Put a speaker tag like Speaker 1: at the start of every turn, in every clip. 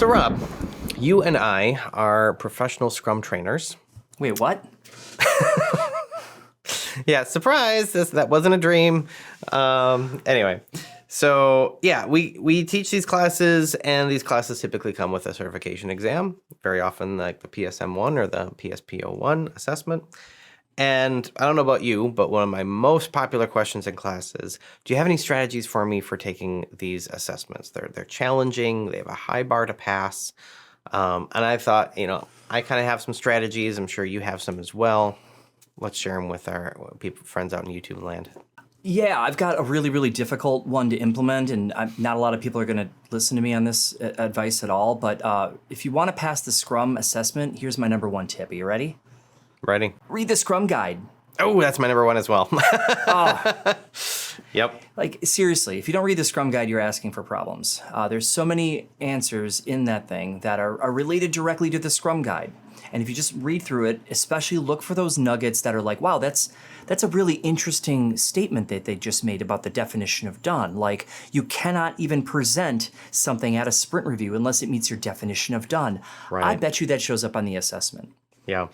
Speaker 1: So Rob, you and I are professional Scrum trainers.
Speaker 2: Wait, what?
Speaker 1: Yeah, surprise! That wasn't a dream. Anyway, so yeah, we teach these classes, and these classes typically come with a certification exam. Very often, like the PSM 1 or the PSPO 1 assessment. And I don't know about you, but one of my most popular questions in class is, do you have any strategies for me for taking these assessments? They're challenging. They have a high bar to pass. And I thought, I kind of have some strategies. I'm sure you have some as well. Let's share them with our friends out in YouTube land.
Speaker 2: Yeah, I've got a really, really difficult one to implement, and not a lot of people are going to listen to me on this advice at all. But if you want to pass the Scrum assessment, here's my number one tip. Are you ready?
Speaker 1: Ready?
Speaker 2: Read the Scrum Guide.
Speaker 1: Oh, that's my number one as well.
Speaker 2: Oh.
Speaker 1: Yep.
Speaker 2: Like, seriously, if you don't read the Scrum Guide, you're asking for problems. There's so many answers in that thing that are related directly to the Scrum Guide. And if you just read through it, especially look for those nuggets that are like, wow, that's a really interesting statement that they just made about the definition of done. Like, you cannot even present something at a sprint review unless it meets your definition of done.
Speaker 1: Right.
Speaker 2: I bet you that shows up on the assessment.
Speaker 1: Yeah,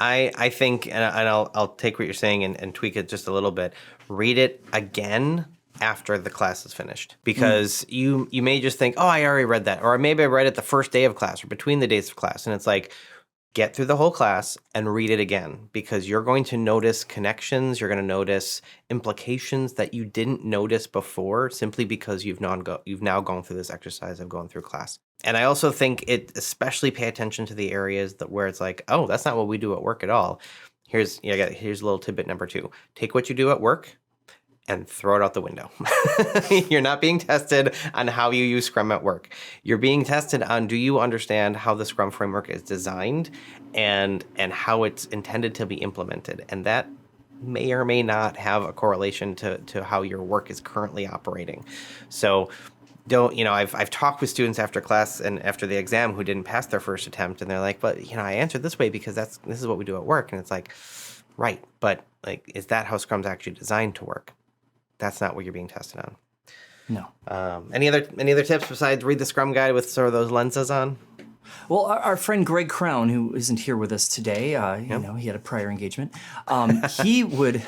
Speaker 1: I think, and I'll take what you're saying and tweak it just a little bit. Read it again after the class is finished, because you may just think, oh, I already read that, or maybe I read it the first day of class or between the days of class, and it's like, get through the whole class and read it again, because you're going to notice connections, you're going to notice implications that you didn't notice before, simply because you've now gone through this exercise of going through class. And I also think it especially pay attention to the areas where it's like, oh, that's not what we do at work at all. Here's a little tidbit number 2. Take what you do at work and throw it out the window. You're not being tested on how you use Scrum at work. You're being tested on, do you understand how the Scrum framework is designed and how it's intended to be implemented? And that may or may not have a correlation to how your work is currently operating. So I've talked with students after class and after the exam who didn't pass their first attempt, and they're like, but I answered this way because this is what we do at work. And it's like, right, but like, is that how Scrum's actually designed to work? That's not what you're being tested on.
Speaker 2: No.
Speaker 1: Any other tips besides read the Scrum Guide with sort of those lenses on?
Speaker 2: Well, our friend Greg Crown, who isn't here with us today, he had a prior engagement. He would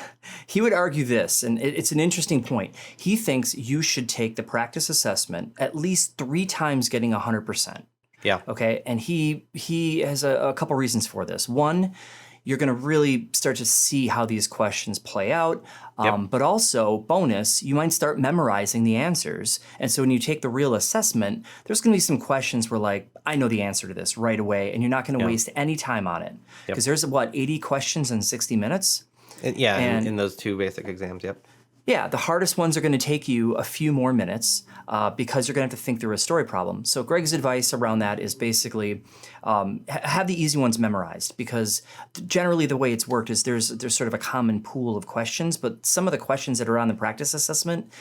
Speaker 2: argue this, and it's an interesting point. He thinks you should take the practice assessment at least 3 times, getting 100%.
Speaker 1: Yeah.
Speaker 2: Okay, and he has a couple reasons for this. One, you're going to really start to see how these questions play out. But also, bonus, you might start memorizing the answers. And so when you take the real assessment, there's going to be some questions where, like, I know the answer to this right away, and you're not going to waste any time on it. Because there's, 80 questions in 60 minutes?
Speaker 1: In those 2 basic exams, yep.
Speaker 2: Yeah, the hardest ones are going to take you a few more minutes because you're going to have to think through a story problem. So Greg's advice around that is basically have the easy ones memorized, because generally the way it's worked is there's sort of a common pool of questions, but some of the questions that are on the practice assessment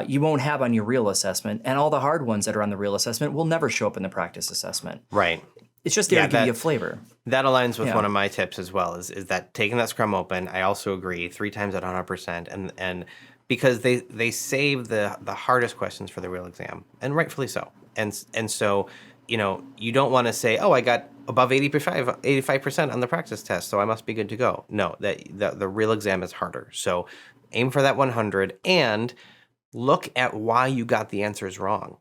Speaker 2: you won't have on your real assessment, and all the hard ones that are on the real assessment will never show up in the practice assessment.
Speaker 1: Right.
Speaker 2: It's just there to give you a flavor.
Speaker 1: That aligns with one of my tips as well, is that taking that Scrum Open, I also agree, 3 times at 100%, and because they save the hardest questions for the real exam, and rightfully so. And so, you don't want to say, oh, I got above 85% on the practice test, so I must be good to go. No, the real exam is harder. So aim for that 100 and look at why you got the answers wrong.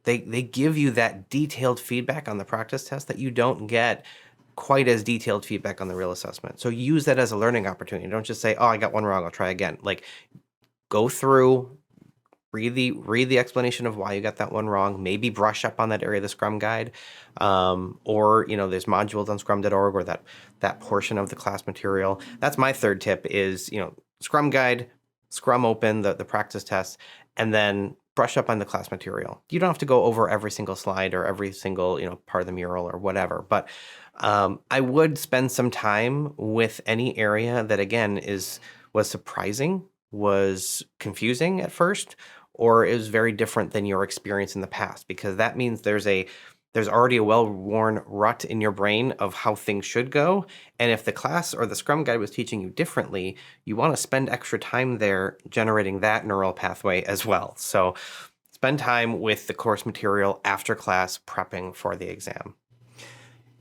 Speaker 1: They give you that detailed feedback on the practice test that you don't get quite as detailed feedback on the real assessment. So use that as a learning opportunity. Don't just say, oh, I got one wrong, I'll try again. Like, go through, read the explanation of why you got that one wrong, maybe brush up on that area of the Scrum Guide, or there's modules on scrum.org or that portion of the class material. That's my third tip is, Scrum Guide, Scrum Open, the practice test, and then brush up on the class material. You don't have to go over every single slide or every single part of the mural or whatever, but I would spend some time with any area that, again, was surprising, was confusing at first, or is very different than your experience in the past, because that means there's already a well-worn rut in your brain of how things should go. And if the class or the Scrum Guide was teaching you differently, you want to spend extra time there generating that neural pathway as well. So spend time with the course material after class prepping for the exam.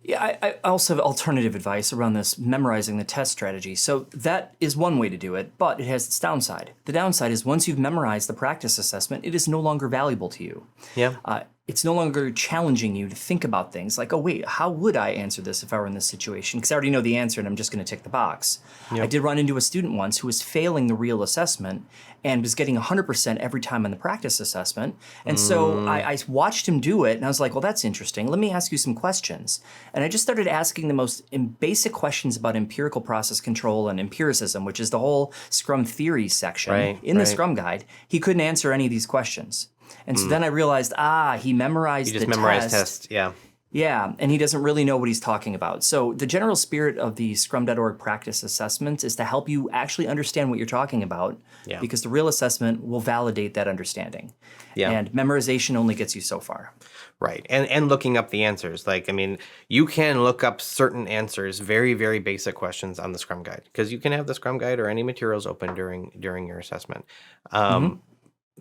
Speaker 2: Yeah, I also have alternative advice around this memorizing the test strategy. So that is one way to do it, but it has its downside. The downside is once you've memorized the practice assessment, it is no longer valuable to you.
Speaker 1: Yeah.
Speaker 2: It's no longer challenging you to think about things like, oh, wait, how would I answer this if I were in this situation? Because I already know the answer and I'm just going to tick the box.
Speaker 1: Yep.
Speaker 2: I did run into a student once who was failing the real assessment and was getting 100% every time on the practice assessment. And so I watched him do it and I was like, well, that's interesting. Let me ask you some questions. And I just started asking the most basic questions about empirical process control and empiricism, which is the whole Scrum theory section in the Scrum guide. He couldn't answer any of these questions. And so then I realized, he memorized the test.
Speaker 1: Yeah.
Speaker 2: Yeah, and he doesn't really know what he's talking about. So the general spirit of the Scrum.org practice assessment is to help you actually understand what you're talking about, because the real assessment will validate that understanding.
Speaker 1: Yeah.
Speaker 2: And memorization only gets you so far.
Speaker 1: Right. And looking up the answers. Like, I mean, you can look up certain answers, very, very basic questions on the Scrum guide, because you can have the Scrum guide or any materials open during your assessment.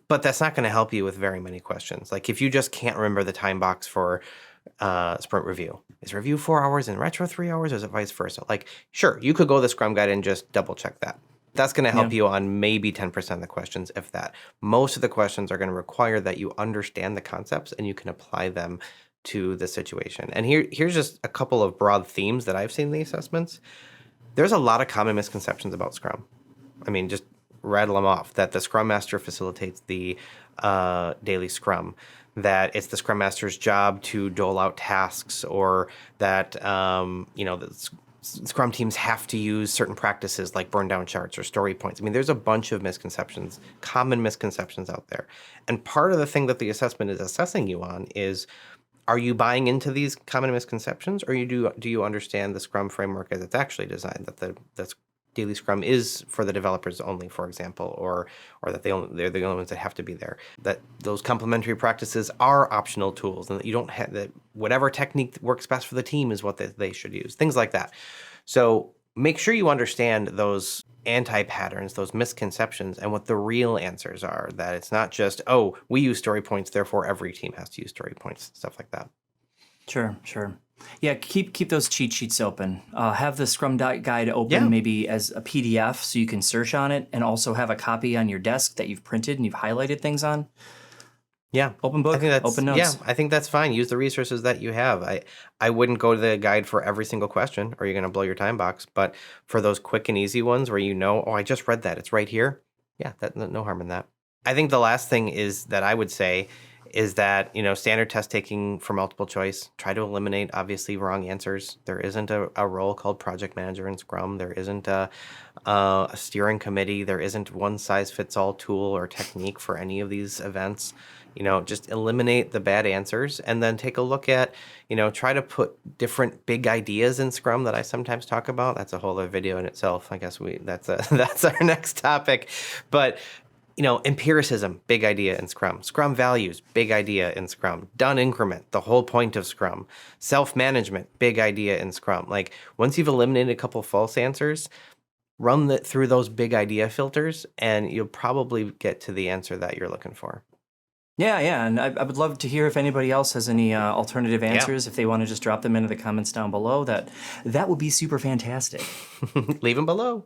Speaker 1: But that's not going to help you with very many questions. Like if you just can't remember the time box for sprint review. Is review 4 hours and retro 3 hours, or is it vice versa? Like, sure, you could go to the Scrum guide and just double check that. That's going to help you on maybe 10% of the questions, if that. Most of the questions are going to require that you understand the concepts and you can apply them to the situation. And here's just a couple of broad themes that I've seen in the assessments. There's a lot of common misconceptions about Scrum. I mean, just rattle them off. That the Scrum Master facilitates the daily Scrum, that it's the Scrum Master's job to dole out tasks, or that the Scrum teams have to use certain practices like burn down charts or story points. I mean, there's a bunch of misconceptions, common misconceptions out there. And part of the thing that the assessment is assessing you on is, are you buying into these common misconceptions, or do you understand the Scrum framework as it's actually designed, that daily Scrum is for the developers only, for example, or that they're the only ones that have to be there, that those complementary practices are optional tools, and that you don't have that whatever technique works best for the team is what they should use, things like that. So make sure you understand those anti-patterns, those misconceptions, and what the real answers are, that it's not just, oh, we use story points, therefore every team has to use story points, stuff like that.
Speaker 2: Sure. Yeah, keep those cheat sheets open. Have the Scrum guide open maybe as a PDF so you can search on it, and also have a copy on your desk that you've printed and you've highlighted things on.
Speaker 1: Yeah.
Speaker 2: Open book, open notes.
Speaker 1: Yeah, I think that's fine. Use the resources that you have. I wouldn't go to the guide for every single question, or you're going to blow your time box. But for those quick and easy ones where I just read that, it's right here. Yeah, no harm in that. I think the last thing is that I would say is that, standard test taking for multiple choice, try to eliminate obviously wrong answers. There isn't a role called project manager in Scrum. There isn't a steering committee. There isn't one size fits all tool or technique for any of these events. Just eliminate the bad answers, and then take a look at, try to put different big ideas in Scrum that I sometimes talk about. That's a whole other video in itself. I guess that's our next topic. But empiricism, big idea in Scrum. Scrum values, big idea in Scrum. Done increment, the whole point of Scrum. Self-management, big idea in Scrum. Like, once you've eliminated a couple false answers, run through those big idea filters, and you'll probably get to the answer that you're looking for.
Speaker 2: Yeah, and I would love to hear if anybody else has any alternative answers. If they want to just drop them into the comments down below, that would be super fantastic.
Speaker 1: Leave them below.